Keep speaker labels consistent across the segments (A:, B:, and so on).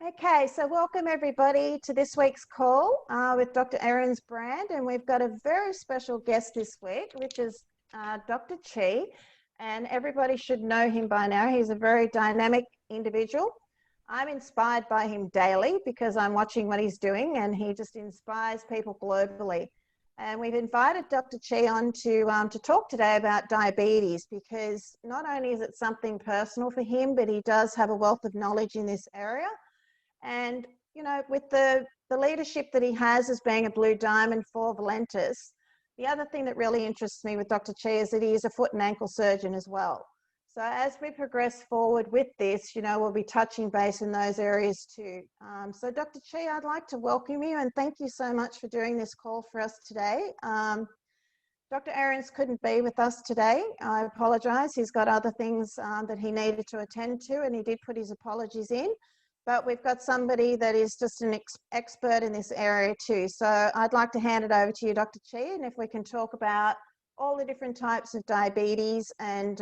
A: Okay, so welcome everybody to this week's call with Dr. Ahrens Brand, and we've got a very special guest this week, which is Dr. Chi, and everybody should know him by now. He's a very dynamic individual. I'm inspired by him daily because I'm watching what he's doing, and he just inspires people globally. And we've invited Dr. Chi on to talk today about diabetes because not only is it something personal for him, but he does have a wealth of knowledge in this area. And, you know, with the leadership that he has as being a blue diamond for Valentis, the other thing that really interests me with Dr. Chi is that he is a foot and ankle surgeon as well. So as we progress forward with this, you know, we'll be touching base in those areas too. So Dr. Chi, I'd like to welcome you and thank you so much for doing this call for us today. Dr. Ahrens couldn't be with us today. I apologize. He's got other things that he needed to attend to, and he did put his apologies in. But we've got somebody that is just an expert in this area too. So I'd like to hand it over to you, Dr. Chi, and if we can talk about all the different types of diabetes and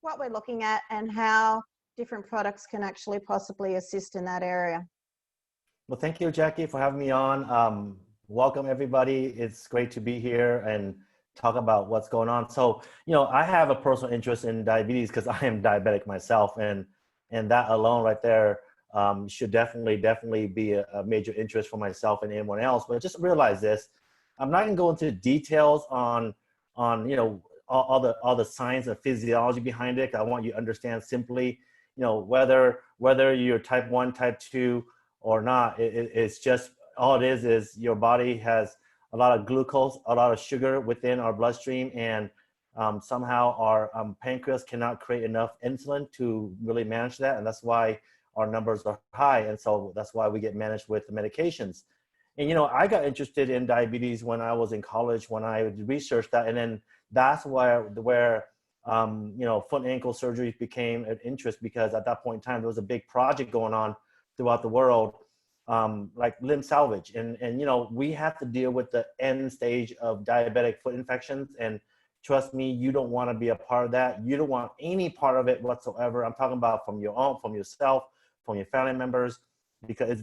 A: what we're looking at and how different products can actually possibly assist in that area.
B: Well, thank you, Jackie, for having me on. Welcome, everybody. It's great to be here and talk about what's going on. So, you know, I have a personal interest in diabetes because I am diabetic myself, and that alone right there should definitely be a major interest for myself and anyone else. But just realize this: I'm not going to go into details on you know all the science and physiology behind it. I want you to understand simply, you know, whether you're type 1, type 2 or not. It's just all it is your body has a lot of glucose, a lot of sugar within our bloodstream, and somehow our pancreas cannot create enough insulin to really manage that, and that's why our numbers are high, and so that's why we get managed with the medications. And you know, I got interested in diabetes when I was in college, when I researched that, and then that's where you know, foot and ankle surgery became an interest, because at that point in time there was a big project going on throughout the world, like limb salvage, and you know, we have to deal with the end stage of diabetic foot infections, and trust me, you don't want to be a part of that. You don't want any part of it whatsoever. I'm talking about from your own, from yourself, from your family members, because it's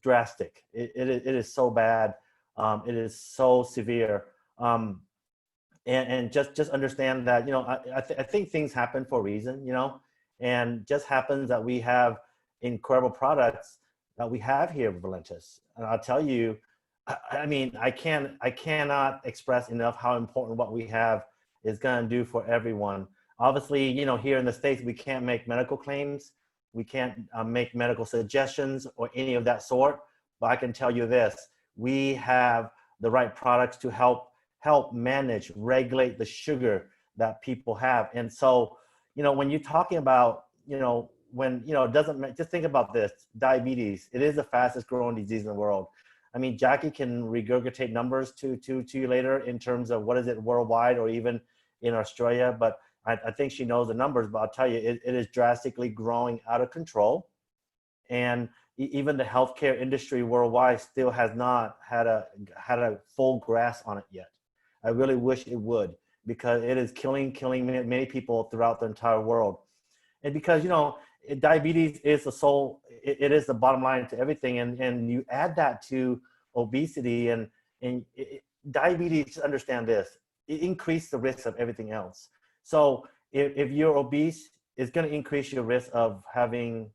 B: drastic. It is so bad. It is so severe. And just understand that, you know, I think things happen for a reason, you know, and just happens that we have incredible products that we have here at Valentis. And I'll tell you, I mean, I cannot express enough how important what we have is going to do for everyone. Obviously, you know, here in the States, we can't make medical claims. We can't make medical suggestions or any of that sort. But I can tell you this: we have the right products to help manage, regulate the sugar that people have. And so, you know, when you're talking about, you know, when, you know, it doesn't, just think about this: diabetes, it is the fastest growing disease in the world. I mean, Jackie can regurgitate numbers to you later in terms of what is it worldwide or even in Australia, but I think she knows the numbers. But I'll tell you, it is drastically growing out of control. And even the healthcare industry worldwide still has not had a full grasp on it yet. I really wish it would, because it is killing many people throughout the entire world. And because, you know, diabetes is it is the bottom line to everything. And you add that to obesity and diabetes, just understand this: it increases the risk of everything else. So if you're obese, it's going to increase your risk of having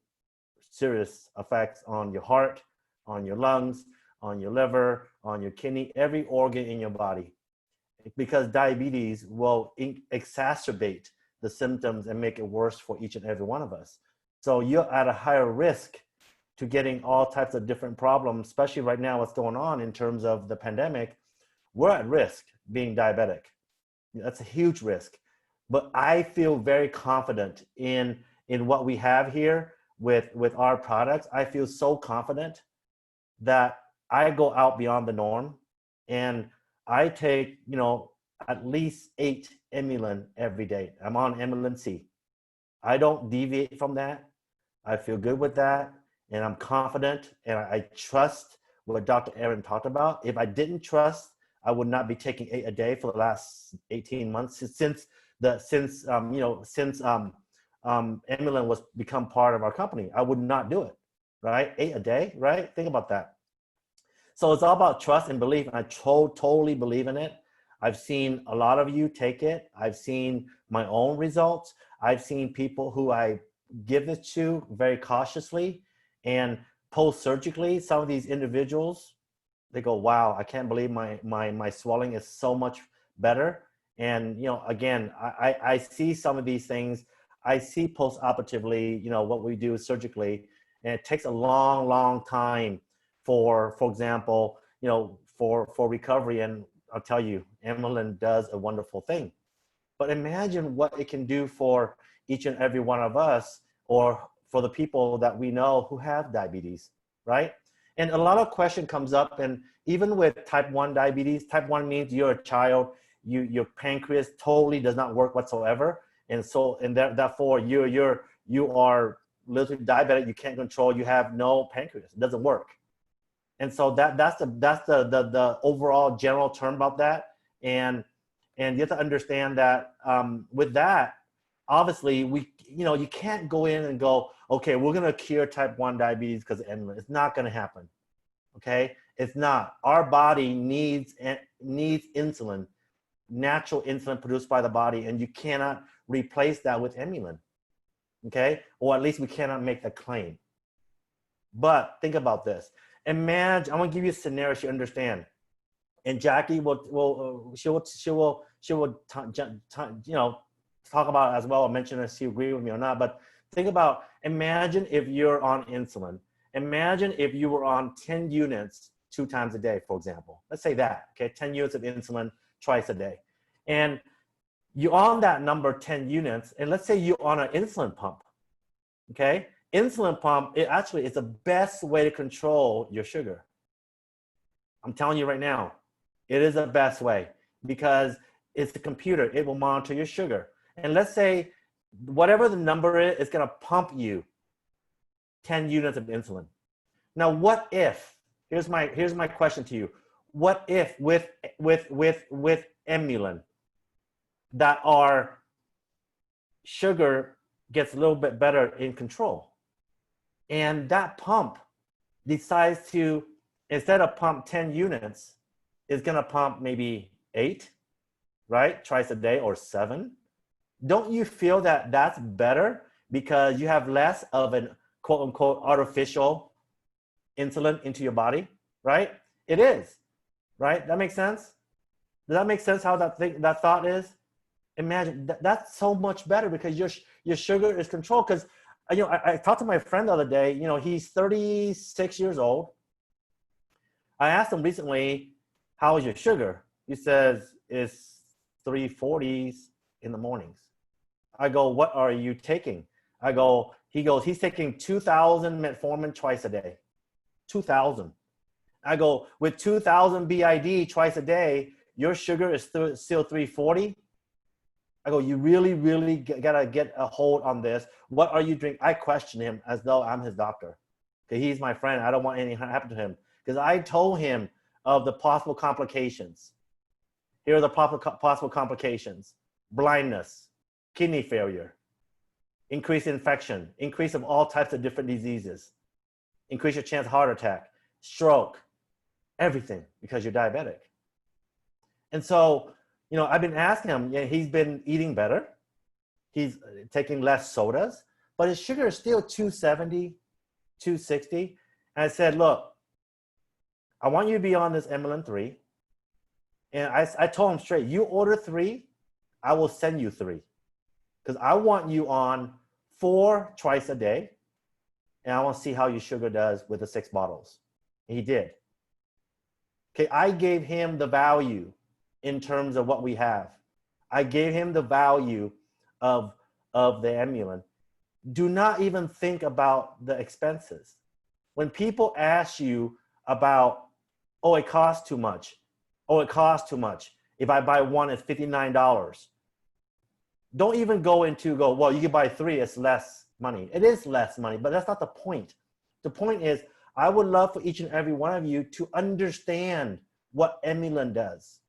B: serious effects on your heart, on your lungs, on your liver, on your kidney, every organ in your body, because diabetes will exacerbate the symptoms and make it worse for each and every one of us. So you're at a higher risk to getting all types of different problems, especially right now what's going on in terms of the pandemic. We're at risk being diabetic. That's a huge risk. But I feel very confident in what we have here with our products. I feel so confident that I go out beyond the norm, and I take, you know, at least 8 EMULIN every day. I'm on EMULIN C. I don't deviate from that. I feel good with that, and I'm confident, and I trust what Dr. Aaron talked about. If I didn't trust, I would not be taking 8 a day for the last 18 months since EMULIN was become part of our company. I would not do it. right? 8 a day, right? Think about that. So it's all about trust and belief. And I totally believe in it. I've seen a lot of you take it. I've seen my own results. I've seen people who I give this to very cautiously, and post-surgically, some of these individuals, they go, wow, I can't believe my swelling is so much better. And, you know, again, I see some of these things. I see post-operatively, you know, what we do surgically, and it takes a long time for example, you know, for recovery. And I'll tell you, EMULIN does a wonderful thing. But imagine what it can do for each and every one of us, or for the people that we know who have diabetes, right? And a lot of question comes up, and even with type 1 diabetes, type 1 means you're a child, your pancreas totally does not work whatsoever. And so, and therefore you are literally diabetic, you can't control, you have no pancreas, it doesn't work. And so that's the overall general term about that. And you have to understand that with that, obviously you can't go in and go, okay, we're going to cure type 1 diabetes because of EMULIN. It's not going to happen. Okay, it's not. Our body needs insulin, natural insulin produced by the body, and you cannot replace that with EMULIN. Okay, or at least we cannot make the claim. But think about this. Imagine, I'm gonna give you a scenario so you understand. And Jackie will you know, talk about it as well, or mention if she agree with me or not. But think about, imagine if you're on insulin. Imagine if you were on 10 units 2 times a day, for example. Let's say that, okay, 10 units of insulin twice a day. And you're on that number, 10 units, and let's say you're on an insulin pump, okay? Insulin pump, it actually is the best way to control your sugar. I'm telling you right now, it is the best way, because it's the computer. It will monitor your sugar. And let's say whatever the number is, it's gonna pump you 10 units of insulin. Now, what if, here's my question to you. What if with EMULIN, that our sugar gets a little bit better in control, and that pump decides to, instead of pump 10 units, is gonna pump maybe 8, right? Twice a day, or 7. Don't you feel that that's better, because you have less of an quote unquote artificial insulin into your body, right? It is, right? That makes sense? Does that make sense how that thought is? Imagine that's so much better, because your sugar is controlled. Because you know, I talked to my friend the other day. You know, he's 36 years old. I asked him recently, how is your sugar? He says it's 340s in the mornings. I go, what are you taking? He goes, he's taking 2,000 metformin twice a day. 2,000. I go, with 2,000 BID twice a day, your sugar is still 340? I go, you really gotta get a hold on this. What are you drinking? I question him as though I'm his doctor. Okay, he's my friend. I don't want anything to happen to him, because I told him of the possible complications. Here are the possible complications: blindness, kidney failure, increased infection, increase of all types of different diseases, increase your chance of heart attack, stroke, everything, because you're diabetic. And so, you know, I've been asking him, yeah, he's been eating better. He's taking less sodas, but his sugar is still 270, 260. And I said, look, I want you to be on this EMULIN 3. And I told him straight, you order 3, I will send you 3. Because I want you on 4 twice a day. And I want to see how your sugar does with the 6 bottles. And he did. Okay, I gave him the value in terms of what we have. I gave him the value of the EMULIN. Do not even think about the expenses. When people ask you about, oh, it costs too much. Oh, it costs too much. If I buy 1, it's $59. Don't even go, well, you can buy 3, it's less money. It is less money, but that's not the point. The point is, I would love for each and every one of you to understand what EMULIN does.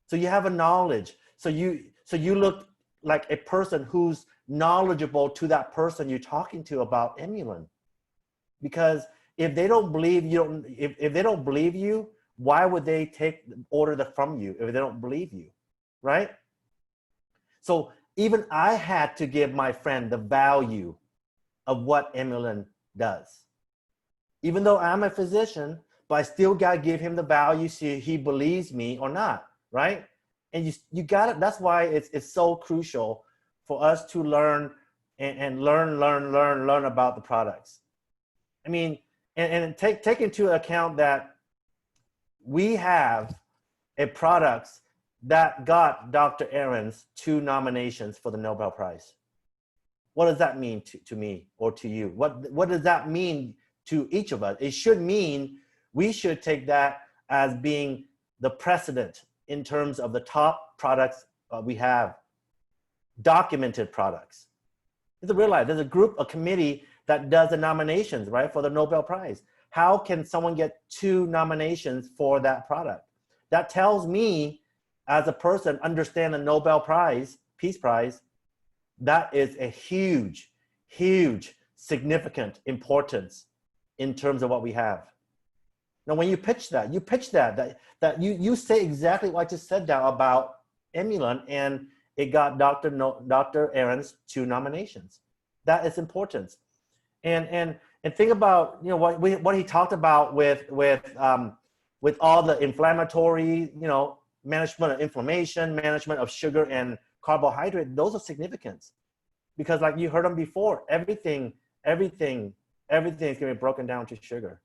B: So you have a knowledge. So you look like a person who's knowledgeable to that person you're talking to about EMULIN. Because if they don't believe you, if they don't believe you, why would they order that from you if they don't believe you, right? So even I had to give my friend the value of what EMULIN does. Even though I'm a physician, but I still got to give him the value so he believes me or not, right? And you got it. That's why it's so crucial for us to learn and learn about the products. I mean, and take into account that we have a product that got Dr. Ahrens 2 nominations for the Nobel Prize. What does that mean to me or to you? What does that mean to each of us? It should mean we should take that as being the precedent in terms of the top products we have, documented products. It's a real life. There's a group, a committee that does the nominations, right, for the Nobel Prize. How can someone get 2 nominations for that product? That tells me, as a person, understand the Nobel Prize, Peace Prize, that is a huge, huge, significant importance in terms of what we have. Now, when you pitch that, you say exactly what I just said now about EMULIN, and it got Dr. Ahrens 2 nominations. That is important. And think about, you know, what he talked about with all the inflammatory, you know, management of inflammation, management of sugar and carbohydrate. Those are significant, because like you heard them before, everything is going to be broken down to sugar.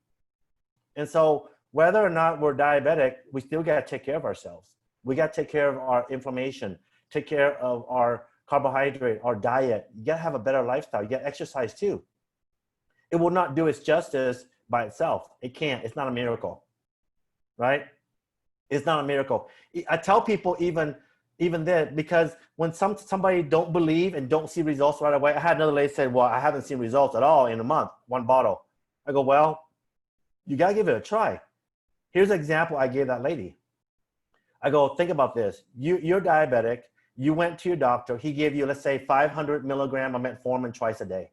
B: And so whether or not we're diabetic, we still got to take care of ourselves. We got to take care of our inflammation, take care of our carbohydrate, our diet. You got to have a better lifestyle. You got to exercise too. It will not do its justice by itself. It can't. It's not a miracle, right? It's not a miracle. I tell people even then, because when somebody don't believe and don't see results right away. I had another lady say, well, I haven't seen results at all in a month, 1 bottle. I go, well, you got to give it a try. Here's an example I gave that lady. I go, think about this. You're diabetic. You went to your doctor. He gave you, let's say, 500 milligrams of metformin twice a day.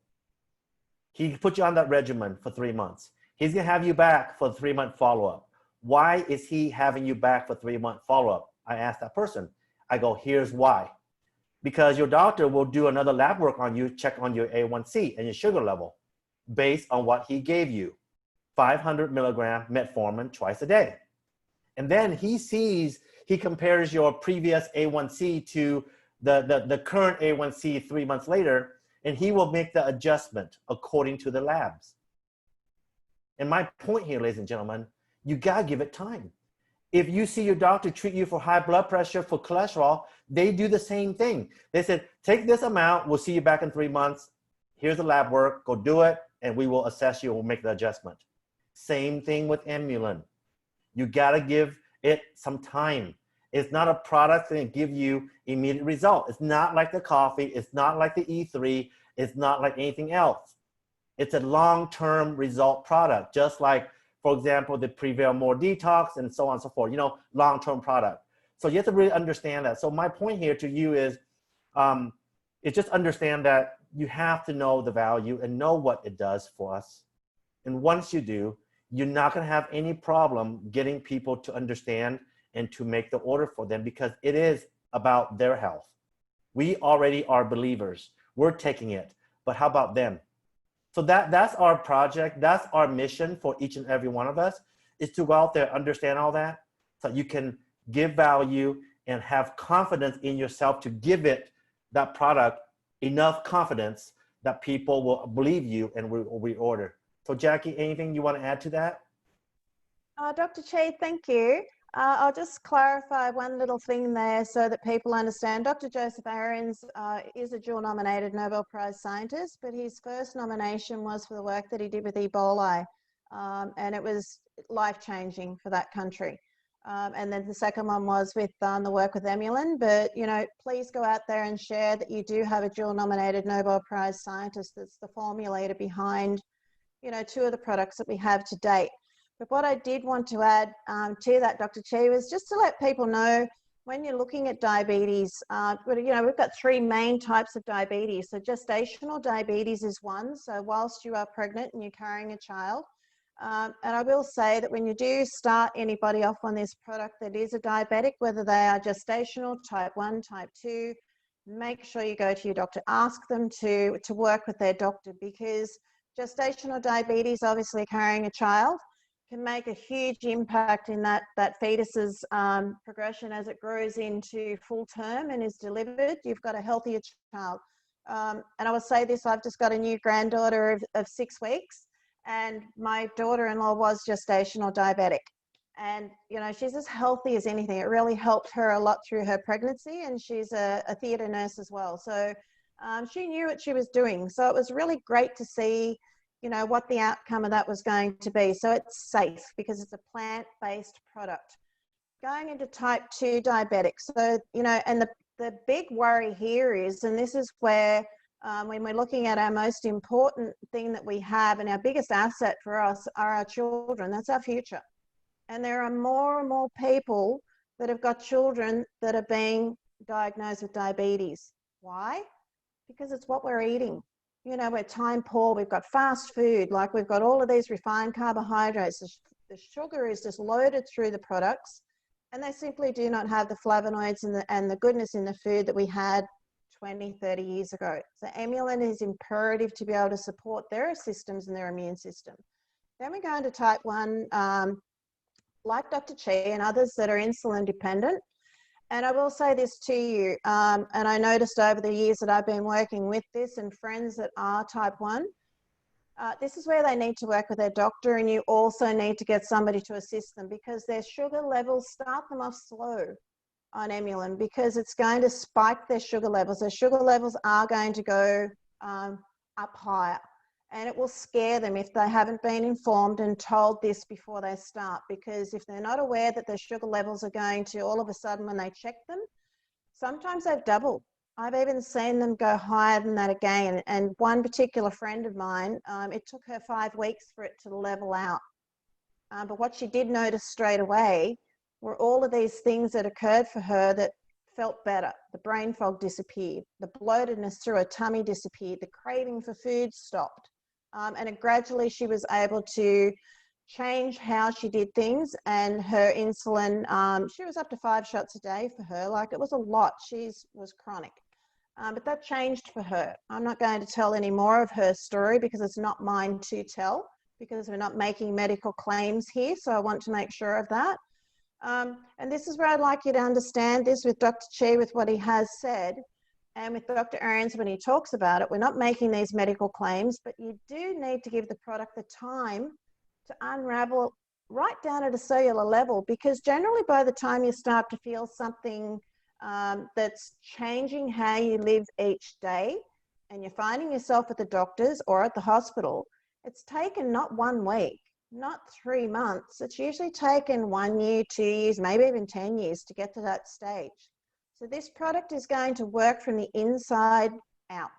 B: He put you on that regimen for 3 months. He's going to have you back for a 3-month follow-up. Why is he having you back for 3-month follow-up? I asked that person. I go, here's why. Because your doctor will do another lab work on you, check on your A1C and your sugar level based on what he gave you. 500 milligram metformin twice a day. And then he compares your previous A1C to the current A1C 3 months later, and he will make the adjustment according to the labs. And my point here, ladies and gentlemen, you gotta give it time. If you see your doctor treat you for high blood pressure, for cholesterol, they do the same thing. They said, take this amount, we'll see you back in 3 months. Here's the lab work, go do it, and we will assess you and we'll make the adjustment. Same thing with EMULIN. You gotta give it some time. It's not a product that can give you immediate result. It's not like the coffee, it's not like the E3, it's not like anything else. It's a long-term result product, just like, for example, the Prevail More Detox and so on and so forth, you know, long-term product. So you have to really understand that. So my point here to you is just understand that you have to know the value and know what it does for us. And once you do, you're not going to have any problem getting people to understand and to make the order for them, because it is about their health. We already are believers. We're taking it. But how about them? So that's our project. That's our mission for each and every one of us, is to go out there, understand all that, so you can give value and have confidence in yourself to give it, that product, enough confidence that people will believe you and will reorder. So Jackie, anything you want to add to that?
A: Dr. Chi, thank you. I'll just clarify one little thing there so that people understand. Dr. Joseph Ahrens is a dual-nominated Nobel Prize scientist, but his first nomination was for the work that he did with Ebola, and it was life-changing for that country. And then the second one was with the work with EMULIN. But, you know, please go out there and share that you do have a dual-nominated Nobel Prize scientist that's the formulator behind, you know, 2 of the products that we have to date. But what I did want to add to that, Dr. Chi, was just to let people know when you're looking at diabetes, we've got three main types of diabetes. So gestational diabetes is one. So whilst you are pregnant and you're carrying a child, and I will say that when you do start anybody off on this product that is a diabetic, whether they are gestational, type 1, type 2, make sure you go to your doctor. Ask them to work with their doctor, because gestational diabetes, obviously carrying a child, can make a huge impact in that fetus's progression as it grows into full term and is delivered. You've got a healthier child. And I will say this, I've just got a new granddaughter of 6 weeks, and my daughter-in-law was gestational diabetic. And, she's as healthy as anything. It really helped her a lot through her pregnancy, and she's a theatre nurse as well. So she knew what she was doing. So it was really great to see what the outcome of that was going to be. So it's safe because it's a plant-based product. Going into type 2 diabetics. So, and the big worry here is, and this is where when we're looking at our most important thing that we have and our biggest asset for us are our children. That's our future. And there are more and more people that have got children that are being diagnosed with diabetes. Why? Because it's what we're eating. We're time poor, we've got fast food, like we've got all of these refined carbohydrates. The sugar is just loaded through the products, and they simply do not have the flavonoids and the goodness in the food that we had 20, 30 years ago. So EMULIN is imperative to be able to support their systems and their immune system. Then we go into type 1, like Dr. Chi and others that are insulin dependent. And I will say this to you, and I noticed over the years that I've been working with this and friends that are type 1, this is where they need to work with their doctor, and you also need to get somebody to assist them, because their sugar levels, start them off slow on EMULIN, because it's going to spike their sugar levels. Their sugar levels are going to go up higher, and it will scare them if they haven't been informed and told this before they start, because if they're not aware that their sugar levels are going to, all of a sudden when they check them, sometimes they've doubled. I've even seen them go higher than that again. And one particular friend of mine, it took her 5 weeks for it to level out. But what she did notice straight away were all of these things that occurred for her that felt better. The brain fog disappeared. The bloatedness through her tummy disappeared. The craving for food stopped. And gradually she was able to change how she did things, and her insulin, she was up to 5 shots a day for her. Like, it was a lot. She was chronic. But that changed for her. I'm not going to tell any more of her story because it's not mine to tell, because we're not making medical claims here. So I want to make sure of that. And this is where I'd like you to understand this with Dr. Chi, with what he has said. And with Dr. Ahrens, when he talks about it, we're not making these medical claims, but you do need to give the product the time to unravel right down at a cellular level, because generally by the time you start to feel something that's changing how you live each day, and you're finding yourself at the doctor's or at the hospital, it's taken not 1 week, not 3 months. It's usually taken 1 year, 2 years, maybe even 10 years to get to that stage. So this product is going to work from the inside out,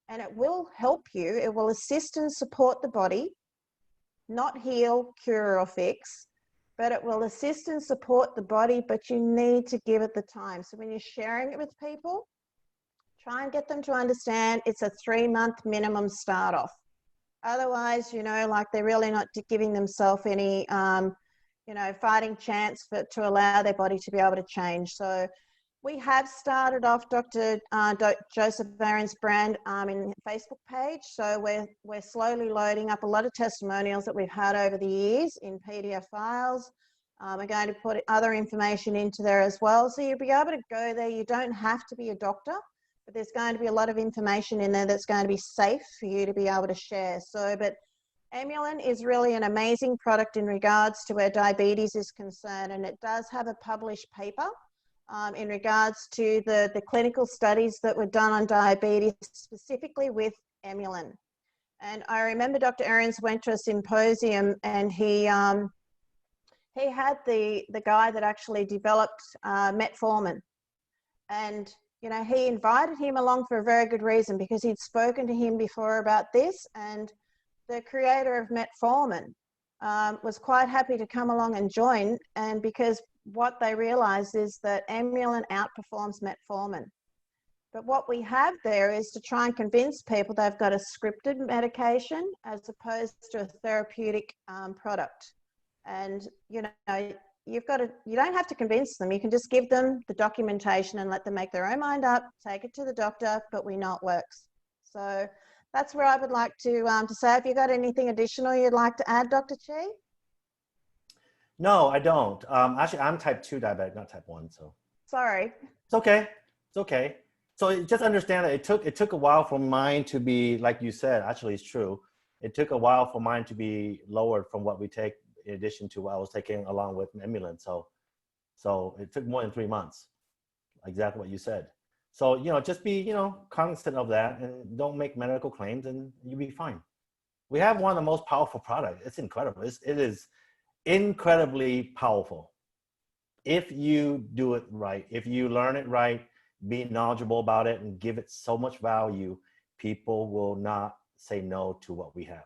A: and it will help you. It will assist and support the body, not heal, cure, or fix, but it will assist and support the body, but you need to give it the time. So when you're sharing it with people, try and get them to understand it's a 3-month minimum start off. Otherwise, like, they're really not giving themselves any, fighting chance to allow their body to be able to change. So we have started off Dr. Joseph Ahrens brand in Facebook page. So we're slowly loading up a lot of testimonials that we've had over the years in PDF files. We're going to put other information into there as well. So you'll be able to go there. You don't have to be a doctor, but there's going to be a lot of information in there that's going to be safe for you to be able to share. So, but EMULIN is really an amazing product in regards to where diabetes is concerned, and it does have a published paper in regards to the clinical studies that were done on diabetes, specifically with EMULIN. And I remember Dr. Ahrens went to a symposium, and he had the guy that actually developed metformin. And, he invited him along for a very good reason, because he'd spoken to him before about this, and the creator of metformin was quite happy to come along and join, and because what they realized is that EMULIN outperforms metformin. But what we have there is to try and convince people they've got a scripted medication as opposed to a therapeutic product. And, you know, you don't have to convince them. You can just give them the documentation and let them make their own mind up, take it to the doctor, but we know it works. So that's where I would like to say. Have you got anything additional you'd like to add, Dr. Chi?
B: No, I don't. Actually, I'm type 2 diabetic, not type 1. So
A: Sorry.
B: it's okay. It's okay. So just understand that it took a while for mine to be, like you said, actually it's true. It took a while for mine to be lowered from what we take in addition to what I was taking along with EMULIN. So it took more than 3 months, exactly what you said. So, you know, just be, you know, cognizant of that and don't make medical claims and you'll be fine. We have one of the most powerful products. It's incredible. It is incredibly powerful. If you do it right, if you learn it right, be knowledgeable about it and give it so much value, people will not say no to what we have.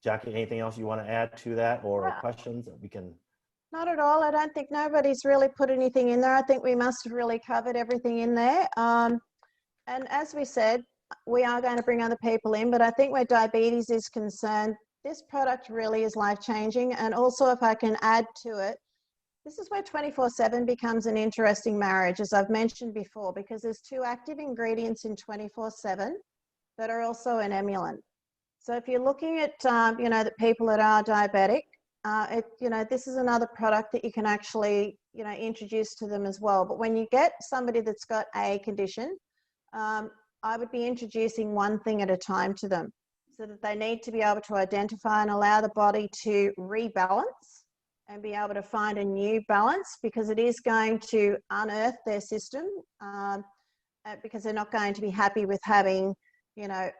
B: Jackie, anything else you want to add to that or questions that we can?
A: Not at all. I don't think nobody's really put anything in there. I think we must have really covered everything in there. And as we said, we are going to bring other people in, but I think where diabetes is concerned, this product really is life-changing. And also, if I can add to it, this is where 24/7 becomes an interesting marriage, as I've mentioned before, because there's 2 active ingredients in 24/7 that are also in EMULIN. So if you're looking at, you know, the people that are diabetic, you know, this is another product that you can actually, you know, introduce to them as well. But when you get somebody that's got a condition, I would be introducing one thing at a time to them, so that they need to be able to identify and allow the body to rebalance and be able to find a new balance, because it is going to unearth their system, because they're not going to be happy with having, you know,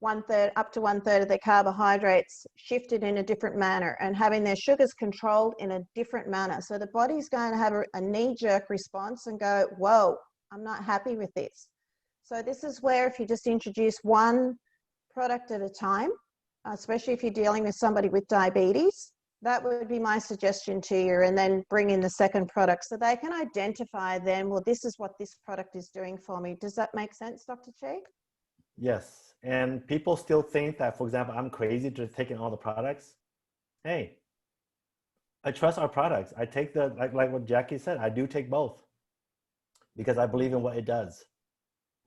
A: up to 1/3 of their carbohydrates shifted in a different manner and having their sugars controlled in a different manner. So the body's going to have a knee-jerk response and go, whoa, I'm not happy with this. So this is where if you just introduce one product at a time, especially if you're dealing with somebody with diabetes, that would be my suggestion to you, and then bring in the second product so they can identify then, well, this is what this product is doing for me. Does that make sense, Dr. Chi?
B: Yes. And people still think that, for example, I'm crazy to taking all the products. Hey, I trust our products. I take like what Jackie said, I do take both because I believe in what it does.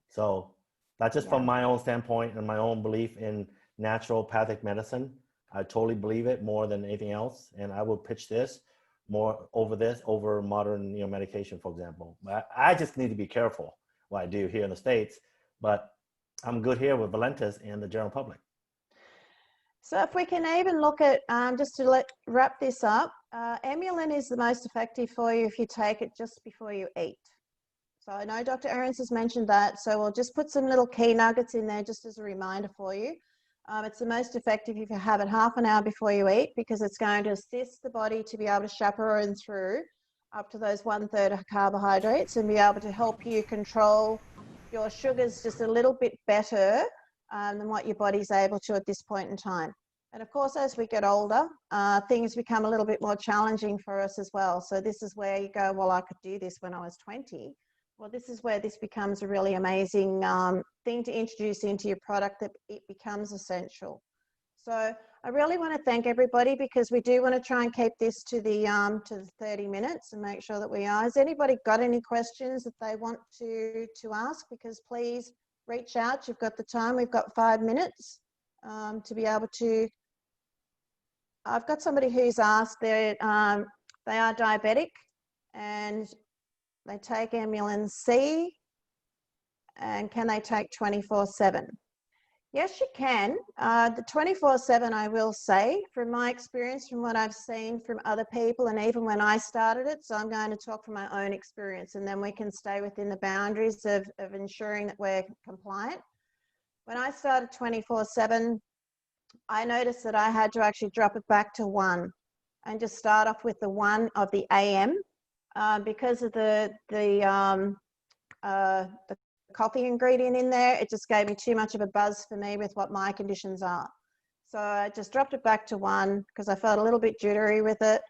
B: So that's just from my own standpoint and my own belief in naturopathic medicine. I totally believe it more than anything else. And I will pitch this over modern, you know, medication, for example. I just need to be careful what I do here in the States, but I'm good here with Valentis and the general public.
A: So if we can even look at, just to wrap this up, EMULIN is the most effective for you if you take it just before you eat. So I know Dr. Ahrens has mentioned that, so we'll just put some little key nuggets in there just as a reminder for you. It's the most effective if you have it half an hour before you eat, because it's going to assist the body to be able to chaperone through up to those 1/3 of carbohydrates and be able to help you control your sugars just a little bit better than what your body's able to at this point in time. And of course, as we get older, things become a little bit more challenging for us as well. So this is where you go, well, I could do this when I was 20. Well, this is where this becomes a really amazing thing to introduce into your product, that it becomes essential. So I really want to thank everybody, because we do want to try and keep this to the 30 minutes and make sure that we are. Has anybody got any questions that they want to ask? Because please reach out. You've got the time. We've got 5 minutes to be able to. I've got somebody who's asked, they are diabetic and they take EMULIN C, and can they take 24/7? Yes, you can. The 24/7, I will say, from my experience, from what I've seen from other people, and even when I started it, so I'm going to talk from my own experience, and then we can stay within the boundaries of ensuring that we're compliant. When I started 24/7, I noticed that I had to actually drop it back to 1 and just start off with the 1 of the AM because of the coffee ingredient in there. It just gave me too much of a buzz for me with what my conditions are. So I just dropped it back to 1 because I felt a little bit jittery with it.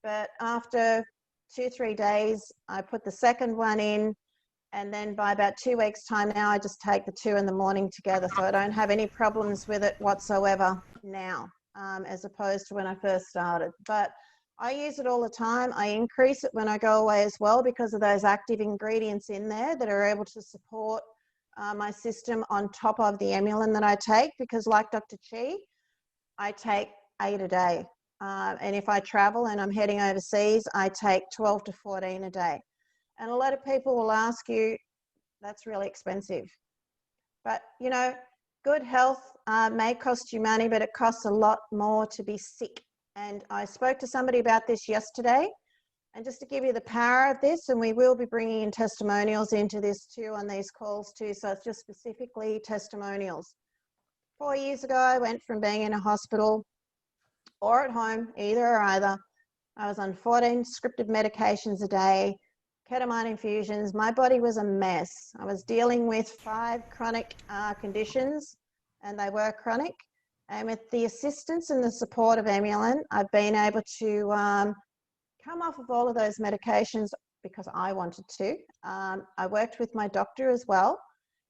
A: But after 2-3 days, I put the second one in. And then by about 2 weeks' time now, I just take the 2 in the morning together. So I don't have any problems with it whatsoever now, as opposed to when I first started. But I use it all the time. I increase it when I go away as well because of those active ingredients in there that are able to support my system on top of the EMULIN that I take, because like Dr. Chi, I take 8 a day. And if I travel and I'm heading overseas, I take 12 to 14 a day. And a lot of people will ask you, that's really expensive. But, you know, good health may cost you money, but it costs a lot more to be sick. And I spoke to somebody about this yesterday. And just to give you the power of this, and we will be bringing in testimonials into this too on these calls too. So it's just specifically testimonials. 4 years ago, I went from being in a hospital or at home, either or either. I was on 14 scripted medications a day, ketamine infusions. My body was a mess. I was dealing with 5 chronic conditions, and they were chronic. And with the assistance and the support of EMULIN, I've been able to come off of all of those medications because I wanted to. I worked with my doctor as well.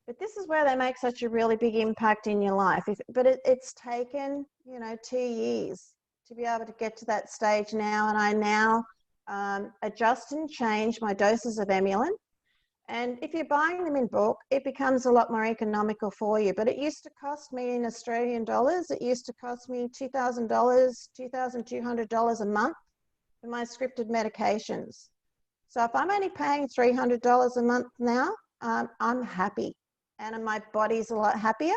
A: But this is where they make such a really big impact in your life. But it's taken, you know, 2 years to be able to get to that stage now. And I now adjust and change my doses of EMULIN. And if you're buying them in bulk, it becomes a lot more economical for you. But it used to cost me in Australian dollars, it used to cost me $2,000, $2,200 a month for my scripted medications. So if I'm only paying $300 a month now, I'm happy. And my body's a lot happier.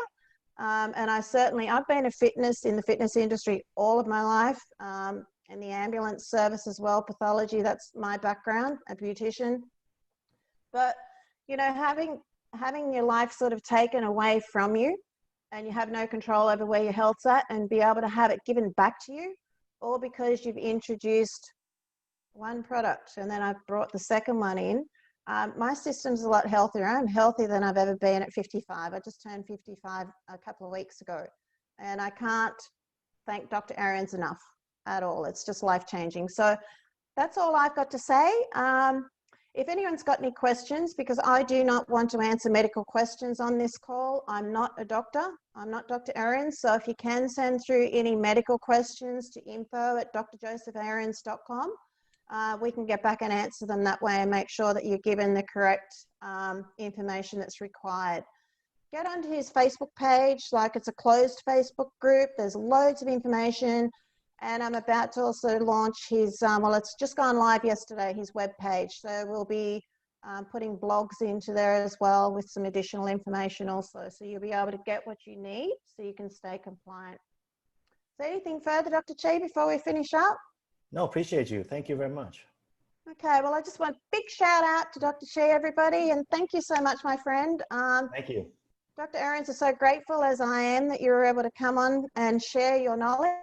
A: And I've been in the fitness industry all of my life, in the ambulance service as well, pathology, that's my background, a beautician. But, you know, having your life sort of taken away from you and you have no control over where your health's at, and be able to have it given back to you, all because you've introduced one product and then I've brought the second one in. My system's a lot healthier. I'm healthier than I've ever been at 55. I just turned 55 a couple of weeks ago. And I can't thank Dr. Ahrens enough at all. It's just life-changing. So that's all I've got to say. If anyone's got any questions, because I do not want to answer medical questions on this call. I'm not a doctor. I'm not Dr. Ahrens. So if you can send through any medical questions to info@drjosephahrens.com. We can get back and answer them that way and make sure that you're given the correct information that's required. Get onto his Facebook page, like it's a closed Facebook group. There's loads of information. And I'm about to also launch his, well, it's just gone live yesterday, his webpage. So we'll be putting blogs into there as well with some additional information also. So you'll be able to get what you need so you can stay compliant. So anything further, Dr. Chi, before we finish up?
B: No, appreciate you. Thank you very much.
A: Okay, well, I just want a big shout out to Dr. Chi, everybody, and thank you so much, my friend.
B: Thank you.
A: Dr. Ahrens is so grateful, as I am, that you were able to come on and share your knowledge.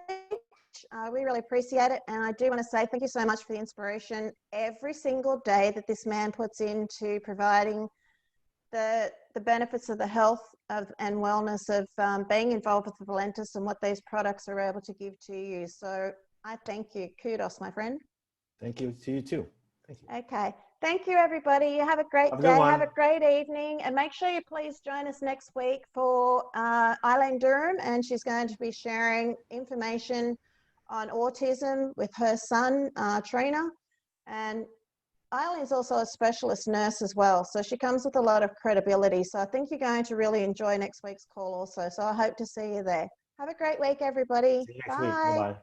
A: We really appreciate it, and I do want to say thank you so much for the inspiration every single day that this man puts into providing the benefits of the health and wellness of being involved with the Valentis and what these products are able to give to you. So I thank you. Kudos, my friend.
B: Thank you to you too. Thank you.
A: Okay. Thank you, everybody. Have a great day. Have a great evening. And make sure you please join us next week for Eileen Durham. And she's going to be sharing information on autism with her son, Trina. And Eileen's also a specialist nurse as well. So she comes with a lot of credibility. So I think you're going to really enjoy next week's call also. So I hope to see you there. Have a great week, everybody.
B: See you next
A: Bye.
B: week. Bye-bye.